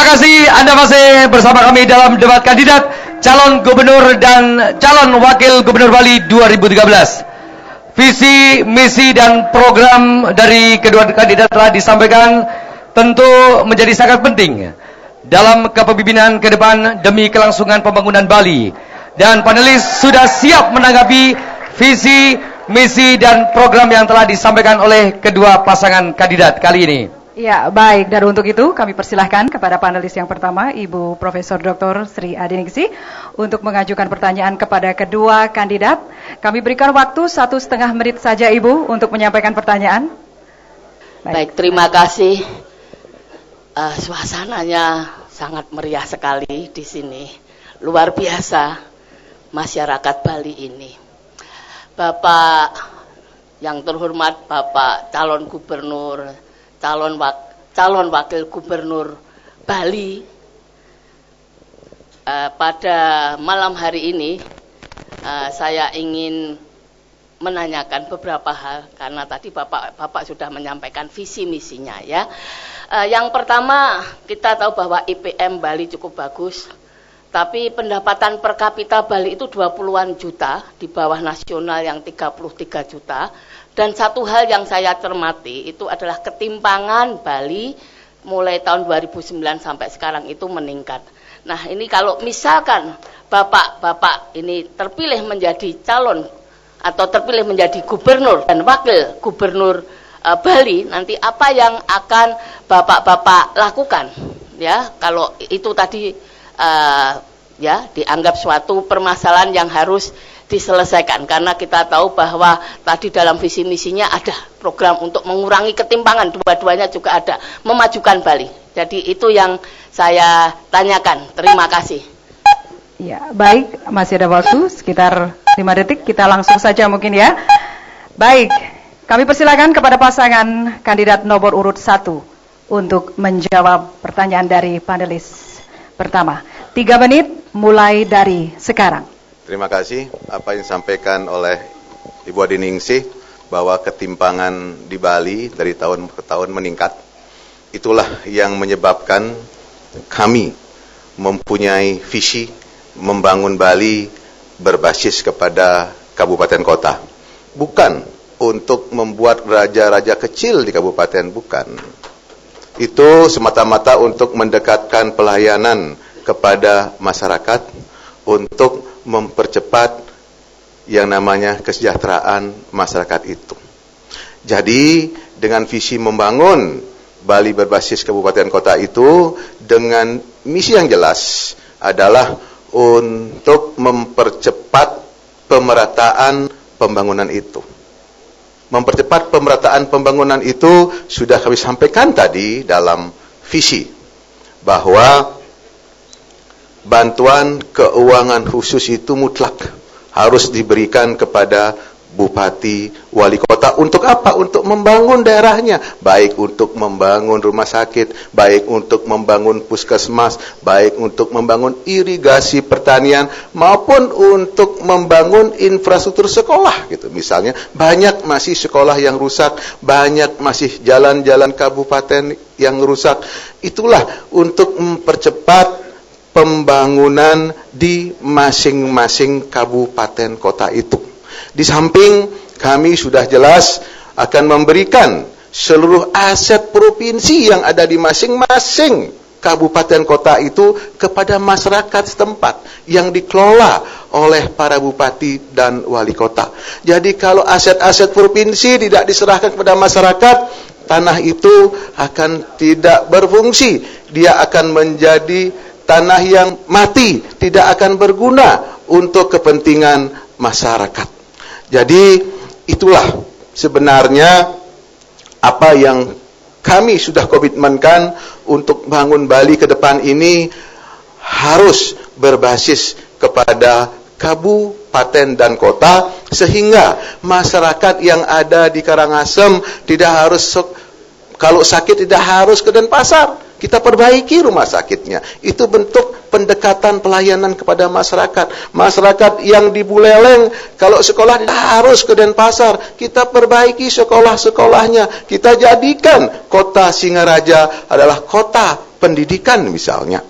Terima kasih, Anda masih bersama kami dalam debat kandidat calon gubernur dan calon wakil gubernur Bali 2013. Visi, misi, dan program dari kedua kandidat telah disampaikan, tentu menjadi sangat penting dalam kepemimpinan ke depan demi kelangsungan pembangunan Bali. Dan panelis sudah siap menanggapi visi, misi, dan program yang telah disampaikan oleh kedua pasangan kandidat kali ini. Ya, baik. Dan untuk itu kami persilahkan kepada panelis yang pertama, Ibu Profesor Dr. Sri Adiningsih, untuk mengajukan pertanyaan kepada kedua kandidat. Kami berikan waktu 1,5 menit saja, Ibu, untuk menyampaikan pertanyaan. Baik, terima kasih. Suasananya sangat meriah sekali di sini. Luar biasa masyarakat Bali ini. Bapak yang terhormat, Bapak calon gubernur, calon wakil gubernur Bali, pada malam hari ini saya ingin menanyakan beberapa hal, karena tadi Bapak sudah menyampaikan visi misinya ya. Yang pertama, kita tahu bahwa IPM Bali cukup bagus, tapi pendapatan per kapita Bali itu 20-an juta, di bawah nasional yang 33 juta. Dan satu hal yang saya cermati itu adalah ketimpangan Bali mulai tahun 2009 sampai sekarang itu meningkat. Nah, ini kalau misalkan Bapak ini terpilih menjadi calon atau terpilih menjadi gubernur dan wakil gubernur Bali, nanti apa yang akan Bapak lakukan? Ya, kalau itu tadi ya dianggap suatu permasalahan yang harus diselesaikan, karena kita tahu bahwa tadi dalam visi misinya ada program untuk mengurangi ketimpangan, dua-duanya juga ada, memajukan Bali. Jadi itu yang saya tanyakan. Terima kasih. Ya, baik, masih ada waktu sekitar 5 detik, kita langsung saja mungkin ya. Baik, kami persilakan kepada pasangan kandidat nomor urut 1 untuk menjawab pertanyaan dari panelis pertama. 3 menit mulai dari sekarang. Terima kasih apa yang disampaikan oleh Ibu Adiningsih bahwa ketimpangan di Bali dari tahun ke tahun meningkat. Itulah yang menyebabkan kami mempunyai visi membangun Bali berbasis kepada kabupaten kota. Bukan untuk membuat raja-raja kecil di kabupaten, bukan. Itu semata-mata untuk mendekatkan pelayanan kepada masyarakat, untuk mempercepat yang namanya kesejahteraan masyarakat itu. Jadi dengan visi membangun Bali berbasis kabupaten kota itu dengan misi yang jelas adalah untuk mempercepat pemerataan pembangunan itu. Mempercepat pemerataan pembangunan itu sudah kami sampaikan tadi dalam visi, bahwa bantuan keuangan khusus itu mutlak harus diberikan kepada bupati, wali kota. Untuk apa? Untuk membangun daerahnya, baik untuk membangun rumah sakit, baik untuk membangun puskesmas, baik untuk membangun irigasi pertanian, maupun untuk membangun infrastruktur sekolah gitu. Misalnya banyak masih sekolah yang rusak, banyak masih jalan-jalan kabupaten yang rusak. Itulah untuk mempercepat pembangunan di masing-masing kabupaten kota itu. Di samping kami sudah jelas akan memberikan seluruh aset provinsi yang ada di masing-masing kabupaten kota itu kepada masyarakat setempat yang dikelola oleh para bupati dan wali kota. Jadi kalau aset-aset provinsi tidak diserahkan kepada masyarakat, tanah itu akan tidak berfungsi. Dia akan menjadi tanah yang mati, tidak akan berguna untuk kepentingan masyarakat. Jadi itulah sebenarnya apa yang kami sudah komitmenkan untuk bangun Bali ke depan ini, harus berbasis kepada kabupaten dan kota, sehingga masyarakat yang ada di Karangasem tidak harus, kalau sakit tidak harus ke Denpasar. Kita perbaiki rumah sakitnya. Itu bentuk pendekatan pelayanan kepada masyarakat. Masyarakat yang di Buleleng, kalau sekolah tidak harus ke Denpasar. Kita perbaiki sekolah-sekolahnya. Kita jadikan kota Singaraja adalah kota pendidikan misalnya.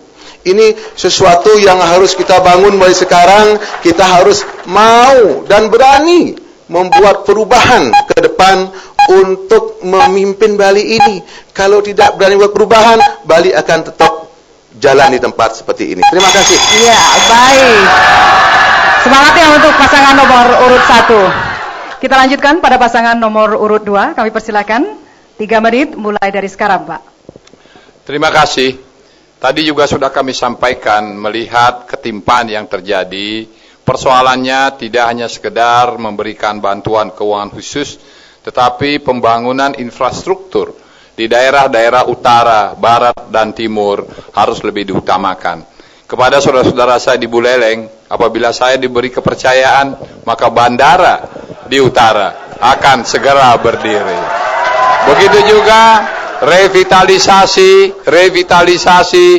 Ini sesuatu yang harus kita bangun mulai sekarang. Kita harus mau dan berani membuat perubahan ke depan untuk memimpin Bali ini. Kalau tidak berani buat perubahan, Bali akan tetap jalan di tempat seperti ini. Terima kasih. Iya, baik. Semangatnya untuk pasangan nomor urut 1. Kita lanjutkan pada pasangan nomor urut 2. Kami persilakan 3 menit mulai dari sekarang, Pak. Terima kasih. Tadi juga sudah kami sampaikan melihat ketimpaan yang terjadi. Persoalannya tidak hanya sekedar memberikan bantuan keuangan khusus, tetapi pembangunan infrastruktur di daerah-daerah utara, barat, dan timur harus lebih diutamakan. Kepada saudara-saudara saya di Buleleng, apabila saya diberi kepercayaan, maka bandara di utara akan segera berdiri. Begitu juga revitalisasi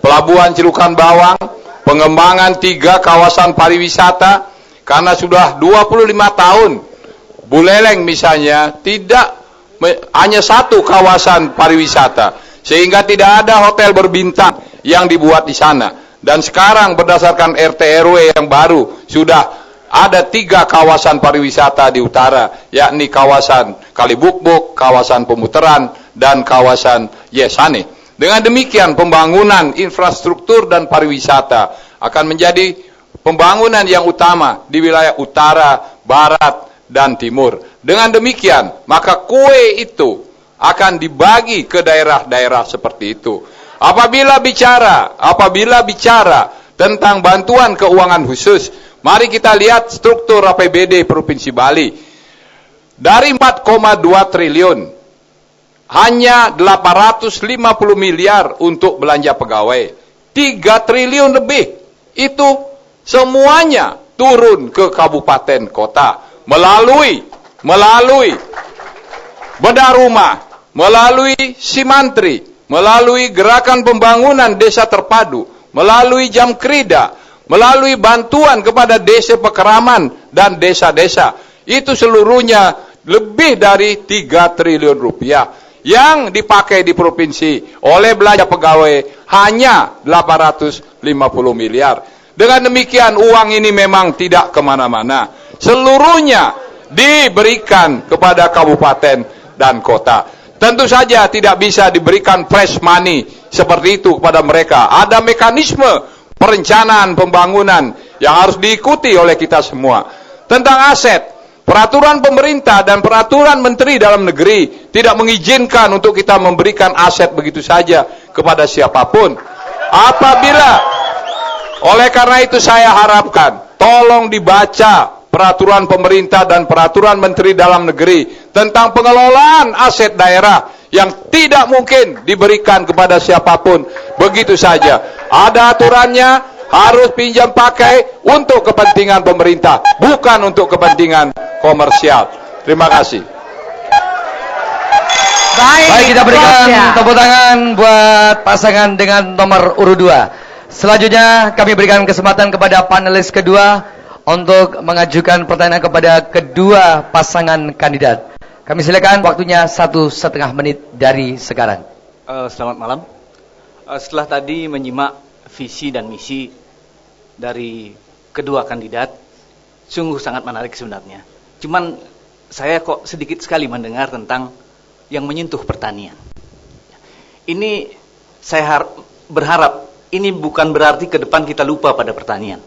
Pelabuhan Cilukan Bawang, pengembangan 3 kawasan pariwisata, karena sudah 25 tahun Buleleng misalnya tidak hanya 1 kawasan pariwisata, sehingga tidak ada hotel berbintang yang dibuat di sana. Dan sekarang berdasarkan RT RW yang baru sudah ada 3 kawasan pariwisata di utara, yakni kawasan Kalibukbuk, kawasan Pemutaran, dan kawasan Yesane. Dengan demikian pembangunan infrastruktur dan pariwisata akan menjadi pembangunan yang utama di wilayah utara, barat, dan timur. Dengan demikian maka kue itu akan dibagi ke daerah-daerah seperti itu. Apabila bicara tentang bantuan keuangan khusus, mari kita lihat struktur APBD Provinsi Bali. Dari 4,2 triliun, hanya 850 miliar untuk belanja pegawai. 3 triliun lebih itu semuanya turun ke kabupaten kota melalui bedah rumah, melalui Simantri, melalui gerakan pembangunan desa terpadu, melalui jam krida, melalui bantuan kepada desa pekeraman dan desa-desa. Itu seluruhnya lebih dari 3 triliun rupiah yang dipakai di provinsi oleh belanja pegawai hanya 850 miliar. Dengan demikian uang ini memang tidak kemana-mana, seluruhnya diberikan kepada kabupaten dan kota. Tentu saja tidak bisa diberikan fresh money seperti itu kepada mereka. Ada mekanisme perencanaan pembangunan yang harus diikuti oleh kita semua. Tentang aset, peraturan pemerintah dan peraturan menteri dalam negeri tidak mengizinkan untuk kita memberikan aset begitu saja kepada siapapun. Oleh karena itu saya harapkan tolong dibaca peraturan pemerintah dan peraturan menteri dalam negeri tentang pengelolaan aset daerah yang tidak mungkin diberikan kepada siapapun begitu saja. Ada aturannya, harus pinjam pakai untuk kepentingan pemerintah, bukan untuk kepentingan komersial. Terima kasih. Baik, kita berikan tepuk tangan buat pasangan dengan nomor urut 2. Selanjutnya kami berikan kesempatan kepada panelis kedua untuk mengajukan pertanyaan kepada kedua pasangan kandidat. Kami silakan, waktunya 1,5 menit dari sekarang. Selamat malam. Setelah tadi menyimak visi dan misi dari kedua kandidat, sungguh sangat menarik sebenarnya. Cuman saya kok sedikit sekali mendengar tentang yang menyentuh pertanian. Ini saya berharap ini bukan berarti ke depan kita lupa pada pertanian.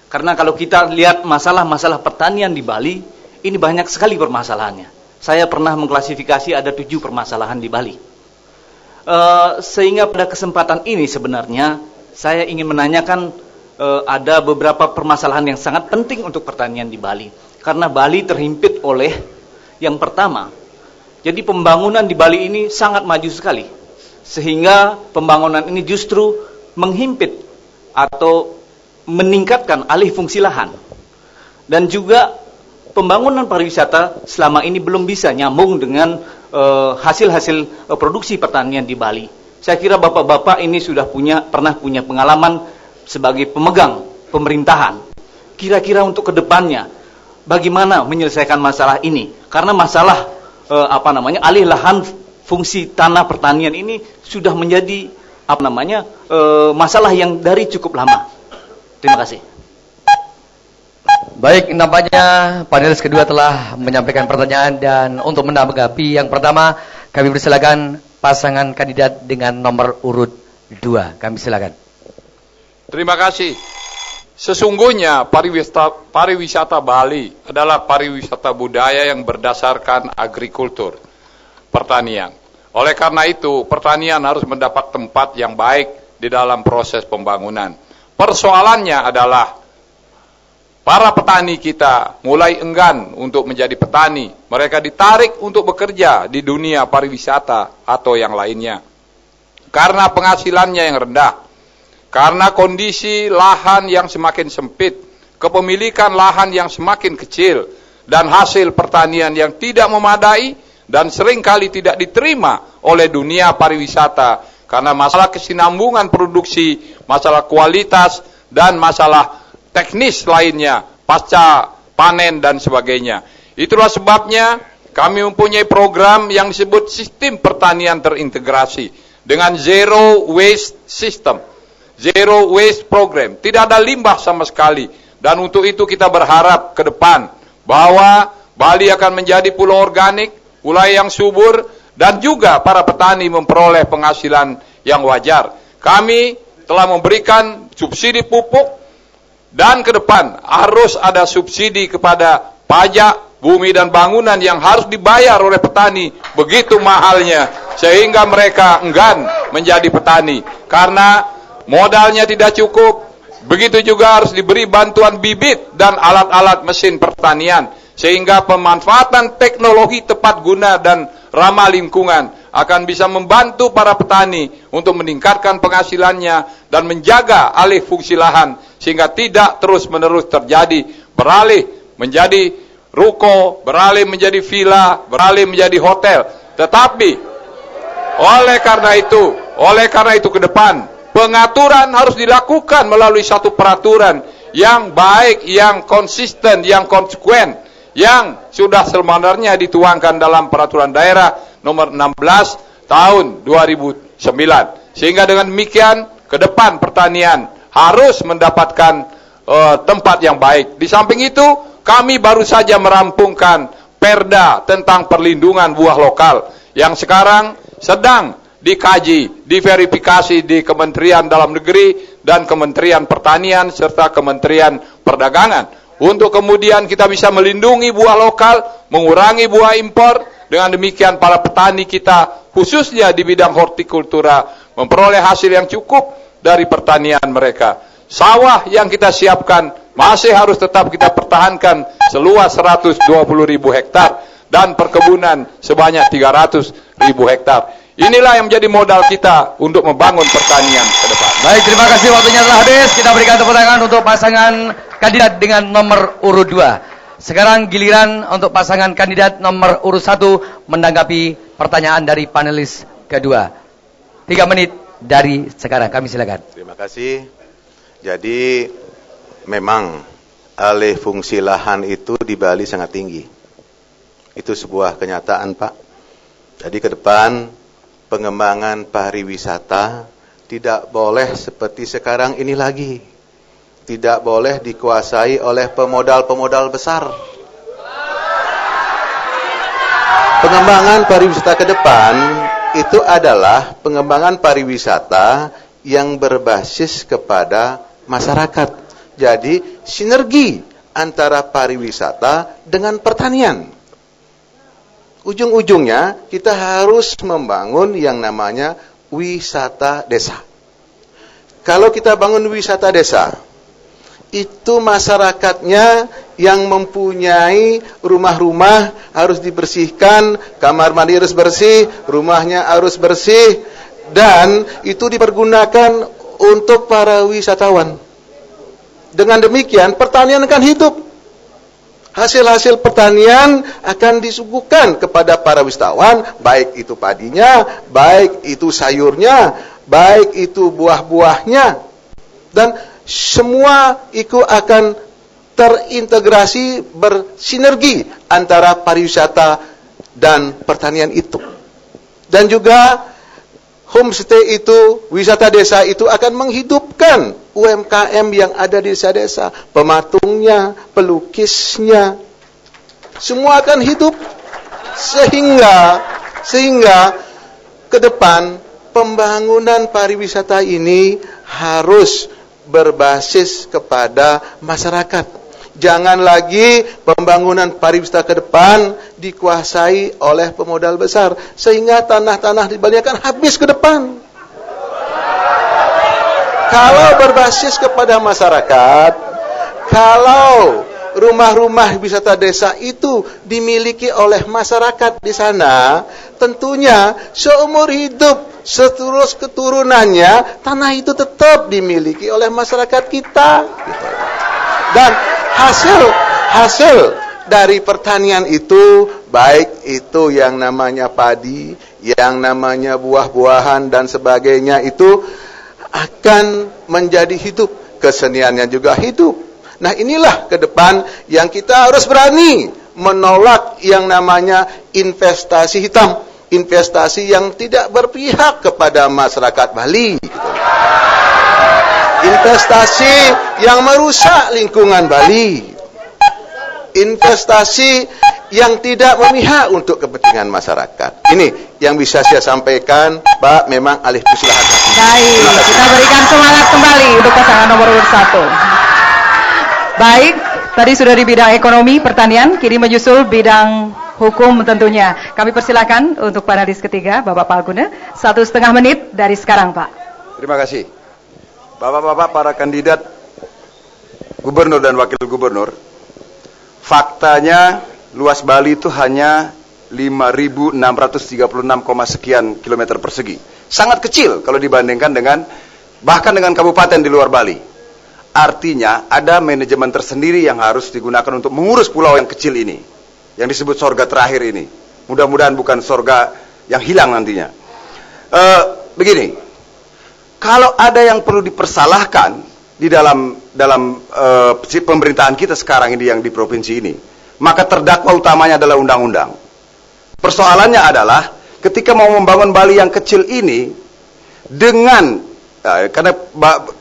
Karena kalau kita lihat masalah-masalah pertanian di Bali, ini banyak sekali permasalahannya. Saya pernah mengklasifikasi ada 7 permasalahan di Bali. Sehingga pada kesempatan ini sebenarnya saya ingin menanyakan ada beberapa permasalahan yang sangat penting untuk pertanian di Bali. Karena Bali terhimpit oleh yang pertama. Jadi pembangunan di Bali ini sangat maju sekali. Sehingga pembangunan ini justru menghimpit atau meningkatkan alih fungsi lahan. Dan juga pembangunan pariwisata selama ini belum bisa nyambung dengan hasil-hasil produksi pertanian di Bali. Saya kira bapak-bapak ini sudah pernah punya pengalaman sebagai pemegang pemerintahan. Kira-kira untuk kedepannya bagaimana menyelesaikan masalah ini? Karena masalah alih lahan fungsi tanah pertanian ini sudah menjadi masalah yang dari cukup lama. Terima kasih. Baik, nampaknya panelis kedua telah menyampaikan pertanyaan, dan untuk menanggapi yang pertama, kami persilakan pasangan kandidat dengan nomor urut 2. Kami silakan. Terima kasih. Sesungguhnya pariwisata Bali adalah pariwisata budaya yang berdasarkan agrikultur, pertanian. Oleh karena itu, pertanian harus mendapat tempat yang baik di dalam proses pembangunan. Persoalannya adalah para petani kita mulai enggan untuk menjadi petani. Mereka ditarik untuk bekerja di dunia pariwisata atau yang lainnya. Karena penghasilannya yang rendah. Karena kondisi lahan yang semakin sempit. Kepemilikan lahan yang semakin kecil. Dan hasil pertanian yang tidak memadai dan seringkali tidak diterima oleh dunia pariwisata. Karena masalah kesinambungan produksi, masalah kualitas, dan masalah teknis lainnya, pasca panen dan sebagainya. Itulah sebabnya kami mempunyai program yang disebut sistem pertanian terintegrasi dengan zero waste system, zero waste program. Tidak ada limbah sama sekali. Dan untuk itu kita berharap ke depan bahwa Bali akan menjadi pulau organik, pulau yang subur, dan juga para petani memperoleh penghasilan yang wajar. Kami telah memberikan subsidi pupuk, dan ke depan harus ada subsidi kepada pajak bumi dan bangunan yang harus dibayar oleh petani, begitu mahalnya, sehingga mereka enggan menjadi petani karena modalnya tidak cukup. Begitu juga harus diberi bantuan bibit dan alat-alat mesin pertanian, sehingga pemanfaatan teknologi tepat guna dan ramah lingkungan akan bisa membantu para petani untuk meningkatkan penghasilannya dan menjaga alih fungsi lahan, sehingga tidak terus-menerus terjadi beralih menjadi ruko, beralih menjadi villa, beralih menjadi hotel. Tetapi oleh karena itu ke depan pengaturan harus dilakukan melalui satu peraturan yang baik, yang konsisten, yang konsekuen, yang sudah sebenarnya dituangkan dalam peraturan daerah nomor 16 tahun 2009. Sehingga dengan demikian ke depan pertanian harus mendapatkan tempat yang baik. Di samping itu kami baru saja merampungkan Perda tentang perlindungan buah lokal yang sekarang sedang dikaji, diverifikasi di Kementerian Dalam Negeri dan Kementerian Pertanian serta Kementerian Perdagangan. Untuk kemudian kita bisa melindungi buah lokal, mengurangi buah impor. Dengan demikian para petani kita, khususnya di bidang hortikultura, memperoleh hasil yang cukup dari pertanian mereka. Sawah yang kita siapkan masih harus tetap kita pertahankan seluas 120.000 hektar dan perkebunan sebanyak 300.000 hektar. Inilah yang menjadi modal kita untuk membangun pertanian ke depan. Baik, terima kasih, waktunya telah habis. Kita berikan tepuk tangan untuk pasangan kandidat dengan nomor urut 2. Sekarang giliran untuk pasangan kandidat nomor urut 1 menanggapi pertanyaan dari panelis kedua. 3 menit dari sekarang, kami silakan. Terima kasih. Jadi memang alih fungsi lahan itu di Bali sangat tinggi. Itu sebuah kenyataan, Pak. Jadi ke depan pengembangan pariwisata tidak boleh seperti sekarang ini lagi. Tidak boleh dikuasai oleh pemodal-pemodal besar. Pengembangan pariwisata ke depan itu adalah pengembangan pariwisata yang berbasis kepada masyarakat. Jadi sinergi antara pariwisata dengan pertanian. Ujung-ujungnya kita harus membangun yang namanya wisata desa. Kalau kita bangun wisata desa, itu masyarakatnya yang mempunyai rumah-rumah harus dibersihkan, kamar mandi harus bersih, rumahnya harus bersih, dan itu dipergunakan untuk para wisatawan. Dengan demikian pertanian akan hidup. Hasil-hasil pertanian akan disuguhkan kepada para wisatawan, baik itu padinya, baik itu sayurnya, baik itu buah-buahnya, dan semua itu akan terintegrasi, bersinergi antara pariwisata dan pertanian itu. Dan juga homestay itu, wisata desa itu akan menghidupkan UMKM yang ada di desa-desa. Pematungnya, pelukisnya, semua akan hidup. Sehingga ke depan pembangunan pariwisata ini harus berbasis kepada masyarakat. Jangan lagi pembangunan pariwisata ke depan dikuasai oleh pemodal besar, sehingga tanah-tanah di Bali akan habis ke depan. Kalau berbasis kepada masyarakat, kalau rumah-rumah wisata desa itu dimiliki oleh masyarakat di sana, tentunya seumur hidup, seterus keturunannya, tanah itu tetap dimiliki oleh masyarakat kita. Dan hasil dari pertanian itu, baik itu yang namanya padi, yang namanya buah-buahan dan sebagainya, itu akan menjadi hidup. Keseniannya juga hidup. Nah, inilah ke depan yang kita harus berani menolak yang namanya investasi hitam, investasi yang tidak berpihak kepada masyarakat Bali. Investasi yang merusak lingkungan Bali, investasi yang tidak memihak untuk kepentingan masyarakat. Ini yang bisa saya sampaikan, Pak. Memang alih silakan. Baik, kita berikan semangat kembali untuk pasangan nomor urut 1. Baik, tadi sudah di bidang ekonomi, pertanian, kini menyusul bidang hukum tentunya. Kami persilakan untuk panelis ketiga, Bapak Palguna, 1,5 menit dari sekarang, Pak. Terima kasih. Bapak-bapak para kandidat gubernur dan wakil gubernur, faktanya luas Bali itu hanya 5.636, sekian kilometer persegi. Sangat kecil kalau dibandingkan dengan bahkan dengan kabupaten di luar Bali. Artinya ada manajemen tersendiri yang harus digunakan untuk mengurus pulau yang kecil ini, yang disebut sorga terakhir ini. Mudah-mudahan bukan sorga yang hilang nantinya. Begini. Kalau ada yang perlu dipersalahkan di dalam pemerintahan kita sekarang ini yang di provinsi ini, maka terdakwa utamanya adalah undang-undang. Persoalannya adalah ketika mau membangun Bali yang kecil ini dengan karena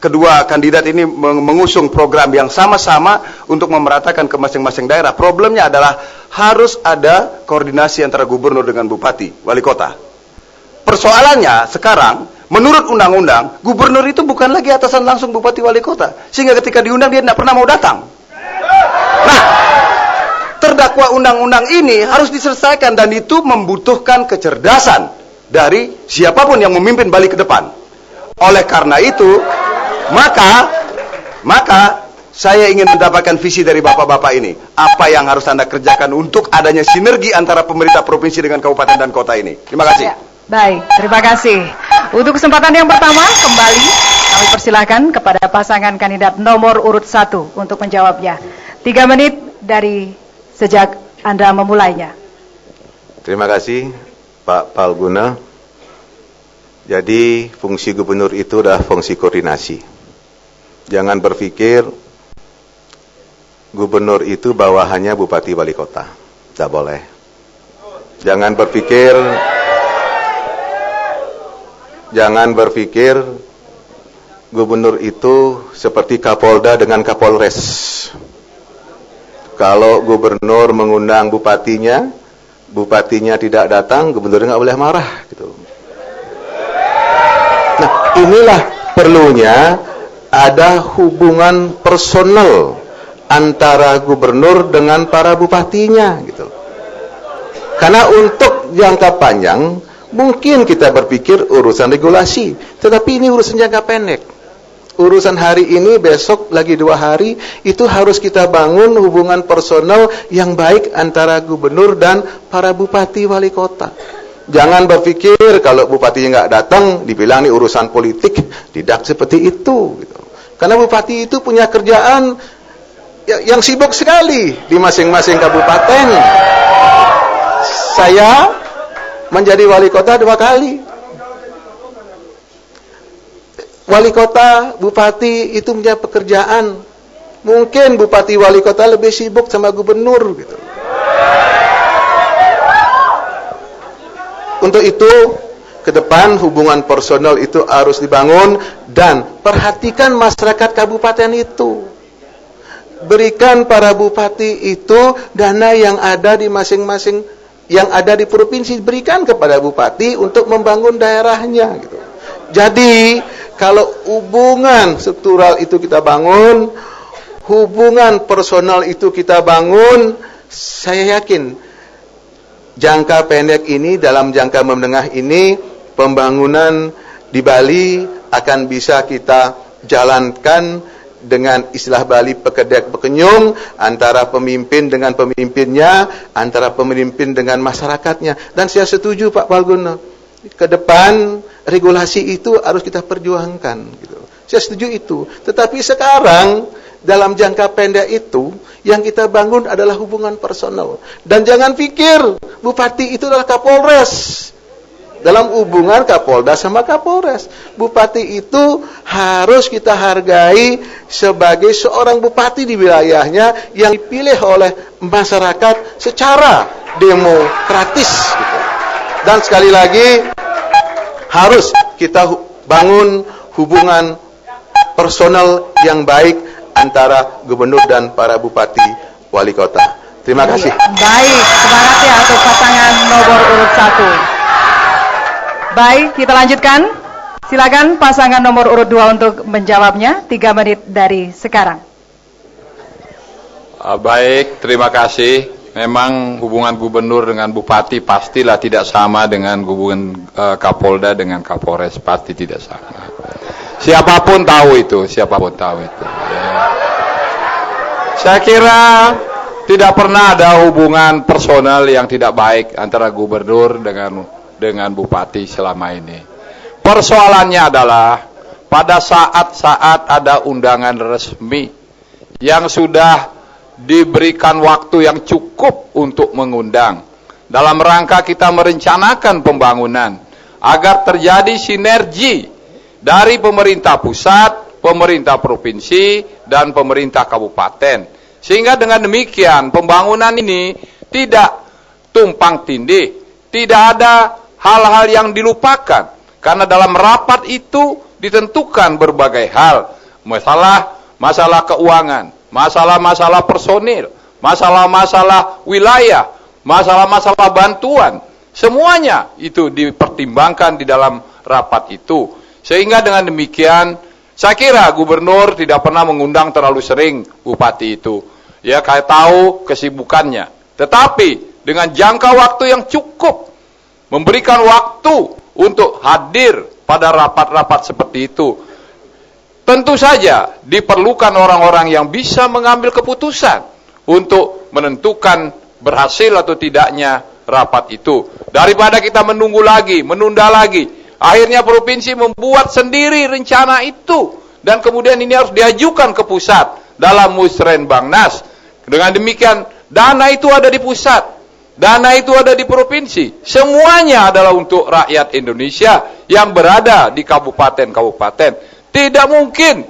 kedua kandidat ini mengusung program yang sama-sama untuk memeratakan ke masing-masing daerah. Problemnya adalah harus ada koordinasi antara gubernur dengan bupati, wali kota. Persoalannya sekarang, menurut undang-undang, gubernur itu bukan lagi atasan langsung bupati wali kota. Sehingga ketika diundang dia tidak pernah mau datang. Nah, terdakwa undang-undang ini harus diselesaikan dan itu membutuhkan kecerdasan dari siapapun yang memimpin Bali ke depan. Oleh karena itu, maka saya ingin mendapatkan visi dari bapak-bapak ini. Apa yang harus Anda kerjakan untuk adanya sinergi antara pemerintah provinsi dengan kabupaten dan kota ini. Terima kasih. Ya. Baik, terima kasih. Untuk kesempatan yang pertama, kembali kami persilahkan kepada pasangan kandidat nomor urut 1 untuk menjawabnya. 3 menit dari sejak Anda memulainya. Terima kasih, Pak Palguna. Jadi, fungsi gubernur itu adalah fungsi koordinasi. Jangan berpikir gubernur itu bawahannya bupati wali kota. Tidak boleh. Jangan berpikir gubernur itu seperti Kapolda dengan Kapolres. Kalau gubernur mengundang bupatinya tidak datang, gubernur nggak boleh marah, gitu. Nah, inilah perlunya ada hubungan personal antara gubernur dengan para bupatinya, gitu. Karena untuk jangka panjang mungkin kita berpikir urusan regulasi, tetapi ini urusan jangka pendek. Urusan hari ini, besok, lagi 2 hari, itu harus kita bangun hubungan personal yang baik antara gubernur dan para bupati wali kota. Jangan berpikir kalau bupatinya nggak datang, dibilang ini urusan politik. Tidak seperti itu. Gitu. Karena bupati itu punya kerjaan yang sibuk sekali di masing-masing kabupaten. Saya menjadi wali kota 2 kali. Wali kota, bupati itu punya pekerjaan. Mungkin bupati wali kota lebih sibuk sama gubernur, gitu. Untuk itu, ke depan hubungan personal itu harus dibangun, dan perhatikan masyarakat kabupaten itu. Berikan para bupati itu dana yang ada di masing-masing, yang ada di provinsi, berikan kepada bupati untuk membangun daerahnya gitu. Jadi kalau hubungan struktural itu kita bangun, hubungan personal itu kita bangun, saya yakin jangka pendek ini, dalam jangka menengah ini, pembangunan di Bali akan bisa kita jalankan dengan istilah Bali pekedek pekenyung, antara pemimpin dengan pemimpinnya, antara pemimpin dengan masyarakatnya. Dan saya setuju Pak Palguna, ke depan regulasi itu harus kita perjuangkan gitu. Saya setuju itu. Tetapi sekarang dalam jangka pendek itu yang kita bangun adalah hubungan personal. Dan jangan pikir bupati itu adalah Kapolres. Dalam hubungan Kapolda sama Kapolres, bupati itu harus kita hargai sebagai seorang bupati di wilayahnya yang dipilih oleh masyarakat secara demokratis gitu. Dan sekali lagi harus kita bangun hubungan personal yang baik antara gubernur dan para bupati wali kota. Terima kasih. Baik, semangat ya untuk pasangan nomor urut 1. Baik, kita lanjutkan. Silakan pasangan nomor urut 2 untuk menjawabnya. 3 menit dari sekarang. Baik, terima kasih. Memang hubungan gubernur dengan bupati pastilah tidak sama dengan hubungan Kapolda dengan Kapolres, pasti tidak sama. Siapapun tahu itu. Ya. Saya kira tidak pernah ada hubungan personal yang tidak baik antara gubernur dengan bupati selama ini. Persoalannya adalah pada saat-saat ada undangan resmi yang sudah diberikan waktu yang cukup untuk mengundang dalam rangka kita merencanakan pembangunan agar terjadi sinergi dari pemerintah pusat, pemerintah provinsi, dan pemerintah kabupaten, sehingga dengan demikian pembangunan ini tidak tumpang tindih, tidak ada hal-hal yang dilupakan, karena dalam rapat itu ditentukan berbagai hal, masalah keuangan, masalah-masalah personil, masalah-masalah wilayah, masalah-masalah bantuan, semuanya itu dipertimbangkan di dalam rapat itu. Sehingga dengan demikian, saya kira gubernur tidak pernah mengundang terlalu sering bupati itu. Ya, kayak tahu kesibukannya. Tetapi dengan jangka waktu yang cukup, memberikan waktu untuk hadir pada rapat-rapat seperti itu, tentu saja diperlukan orang-orang yang bisa mengambil keputusan untuk menentukan berhasil atau tidaknya rapat itu. Daripada kita menunggu lagi, menunda lagi, akhirnya provinsi membuat sendiri rencana itu, dan kemudian ini harus diajukan ke pusat dalam Musrenbangnas. Dengan demikian, dana itu ada di pusat, dana itu ada di provinsi, semuanya adalah untuk rakyat Indonesia yang berada di kabupaten-kabupaten. Tidak mungkin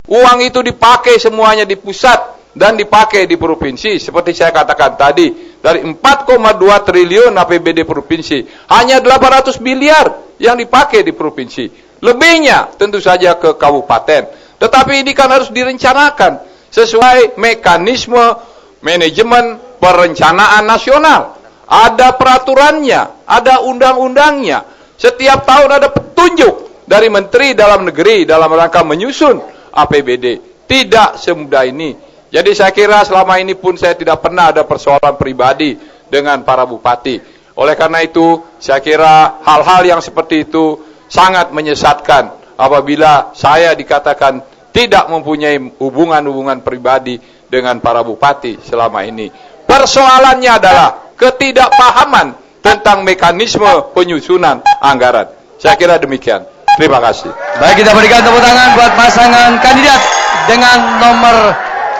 uang itu dipakai semuanya di pusat dan dipakai di provinsi. Seperti saya katakan tadi, dari 4,2 triliun APBD provinsi, hanya 800 miliar yang dipakai di provinsi. Lebihnya tentu saja ke kabupaten. Tetapi ini kan harus direncanakan sesuai mekanisme manajemen perencanaan nasional. Ada peraturannya, ada undang-undangnya. Setiap tahun ada petunjuk dari Menteri Dalam Negeri dalam rangka menyusun APBD. Tidak semudah ini. Jadi saya kira selama ini pun saya tidak pernah ada persoalan pribadi dengan para bupati. Oleh karena itu, saya kira hal-hal yang seperti itu sangat menyesatkan apabila saya dikatakan tidak mempunyai hubungan-hubungan pribadi dengan para bupati selama ini. Persoalannya adalah ketidakpahaman tentang mekanisme penyusunan anggaran. Saya kira demikian. Terima kasih. Baik, kita berikan tepuk tangan buat pasangan kandidat dengan nomor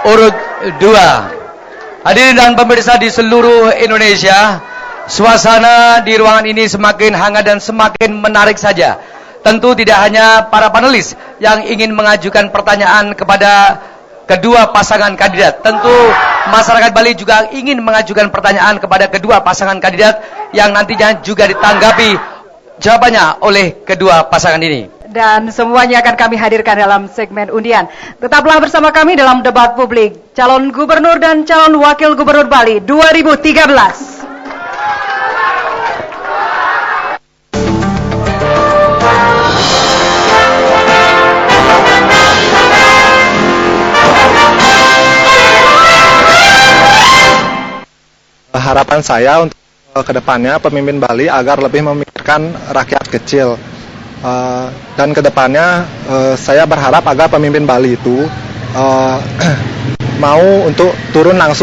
urut 2. Hadirin dan pemirsa di seluruh Indonesia, suasana di ruangan ini semakin hangat dan semakin menarik saja. Tentu tidak hanya para panelis yang ingin mengajukan pertanyaan kepada kedua pasangan kandidat. Tentu masyarakat Bali juga ingin mengajukan pertanyaan kepada kedua pasangan kandidat yang nantinya juga ditanggapi jawabannya oleh kedua pasangan ini. Dan semuanya akan kami hadirkan dalam segmen undian. Tetaplah bersama kami dalam debat publik calon gubernur dan calon wakil gubernur Bali 2013. Harapan saya untuk kedepannya pemimpin Bali agar lebih memikirkan rakyat kecil. Dan kedepannya saya berharap agar pemimpin Bali itu mau untuk turun langsung